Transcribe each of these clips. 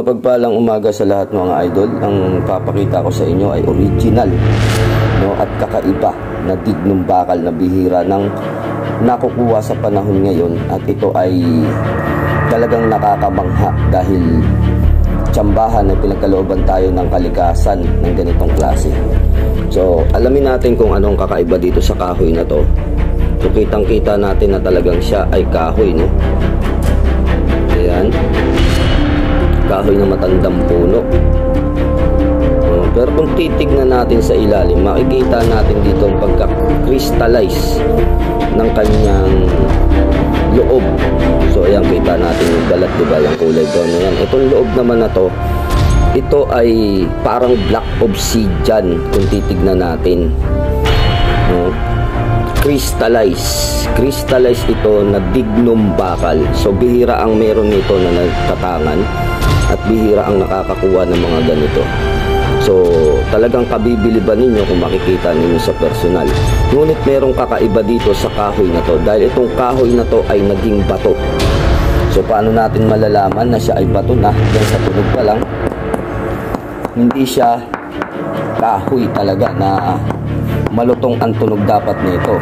Mapagpalang umaga sa lahat mga idol. Ang papakita ko sa inyo ay original, no, at kakaiba na dignum bakal na bihira ng nakukuha sa panahon ngayon. At ito ay talagang nakakamangha dahil tsambahan na pinagkalooban tayo ng kalikasan ng ganitong klase. So alamin natin kung anong kakaiba dito sa kahoy na to. So kitang kita natin na talagang siya ay kahoy, no. Ayan, kahoy na matandang puno. Pero kung titignan natin sa ilalim, makikita natin dito ang pagka-crystallize ng kanyang loob. So ayan, kita natin yung balat, diba, yung kulay brown na yan. Itong loob naman na to, ito ay parang black obsidian kung titignan natin, no? Crystallize ito na dignum bakal. So bihira ang meron nito na nagtatangan at bihira ang nakakakuha ng mga ganito. So talagang kabibiliban ninyo kung makikita ninyo sa personal. Ngunit merong kakaiba dito sa kahoy na to, dahil itong kahoy na to ay naging bato. So paano natin malalaman na siya ay bato na? Yan, sa tunog pa lang, hindi siya kahoy talaga na malutong ang tunog dapat nito.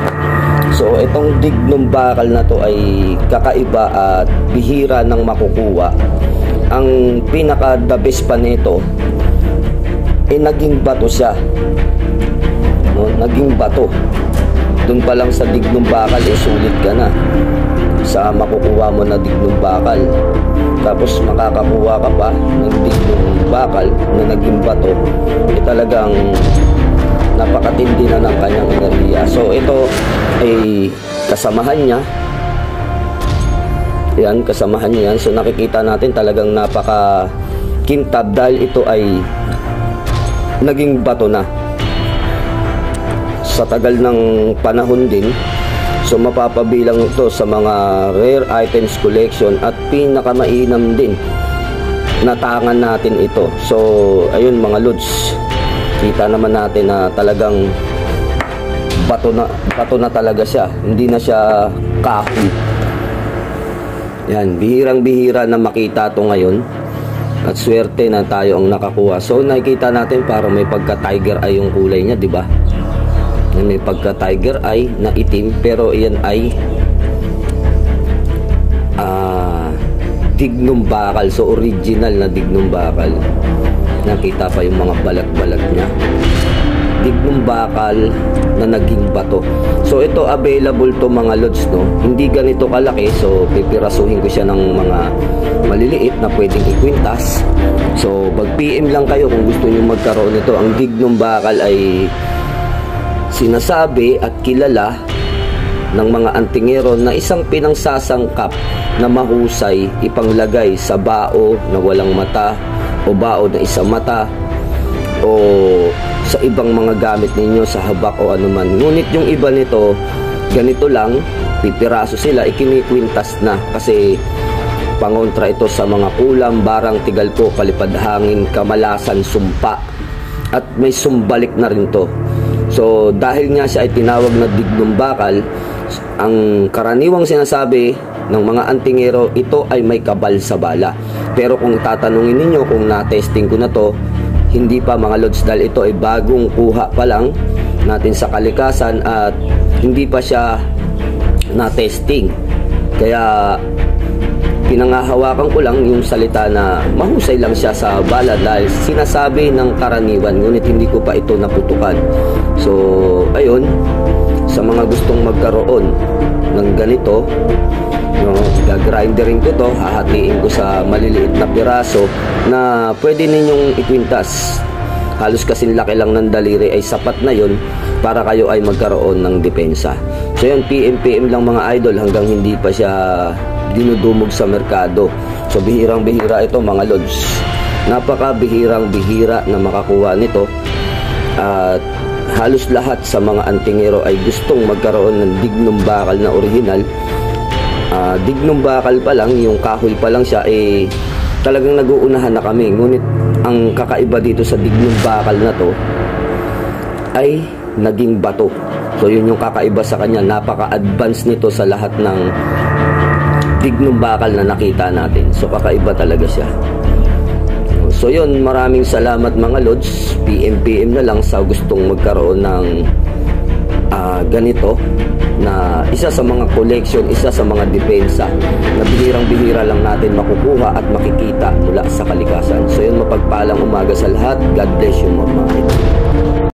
So itong dignum bakal na to ay kakaiba at bihira ng makukuha. Ang pinaka the best pa nito ay naging bato siya, no? Naging bato. Doon pa lang sa dignum bakal sulit ka na sa makukuha mo na dignum bakal. Tapos makakakuha ka pa ng dignum bakal na naging bato, talagang napakatindi na ng kanyang enerhiya. So ito ay kasamahan niya. Yan, kasamahan niya yan. So nakikita natin talagang napaka kintab dahil ito ay naging bato na sa tagal ng panahon din. So mapapabilang ito sa mga rare items collection at pinakamainam din na tangan natin ito. So ayun mga lods, kita naman natin na talagang bato na talaga siya, hindi na siya kahoy. Yan, bihirang-bihira na makita to ngayon at swerte na tayo ang nakakuha. So nakikita natin parang may pagka-tiger eye yung kulay niya, di ba? May pagka-tiger eye na itim, pero iyan ay dignum bakal. So original na dignum bakal. Nakita pa yung mga balat-balat niya. Dignum bakal na naging bato. So ito available to mga lods, no. Hindi ganito kalaki, so pipirasuhin ko siya ng mga maliliit na pwedeng ikwintas. So mag PM lang kayo kung gusto niyo magkaroon nito. Ang dignum bakal ay sinasabi at kilala ng mga antingero na isang pinangsasangkap na mahusay ipanglagay sa bao na walang mata o bao na isang mata o sa ibang mga gamit ninyo sa habak o anuman. Ngunit yung iba nito, ganito lang, pipiraso sila, ikinikwintas na kasi pangontra ito sa mga kulam, barang, tigalpo, kalipad hangin, kamalasan, sumpa, at may sumbalik na rin to. So dahil nga siya ay tinawag na dignum bakal, ang karaniwang sinasabi ng mga antingero, ito ay may kabal sa bala. Pero kung tatanungin ninyo kung na-testing ko na to, hindi pa mga lods, dahil ito ay bagong kuha pa lang natin sa kalikasan at hindi pa siya na-testing. Kaya pinangahawakan ko lang yung salita na mahusay lang siya sa bala dahil sinasabi ng karaniwan, ngunit hindi ko pa ito naputukan. So ayun, sa mga gustong magkaroon ng ganito, no, gagrinderin ko to, hahatiin ko sa maliliit na piraso na pwede ninyong ikwintas. Halos kasing laki lang ng daliri ay sapat na yun para kayo ay magkaroon ng depensa. So yun, PM lang mga idol hanggang hindi pa siya dinudumog sa merkado. So bihirang-bihira ito mga lods. Napaka-bihirang-bihira na makakuha nito. At halos lahat sa mga antingero ay gustong magkaroon ng dignum bakal na original. Dignum bakal pa lang, yung kahoy pa lang siya, talagang nag-uunahan na kami. Ngunit ang kakaiba dito sa dignum bakal na to ay naging bato. So yun yung kakaiba sa kanya, napaka-advance nito sa lahat ng dignum bakal na nakita natin. So kakaiba talaga siya. So yun, maraming salamat mga lods. PM na lang sa gustong magkaroon ng ganito na isa sa mga collection, isa sa mga depensa na bihirang-bihira lang natin makukuha at makikita mula sa kalikasan. So yun, mapagpalang umaga sa lahat. God bless you, mga idol.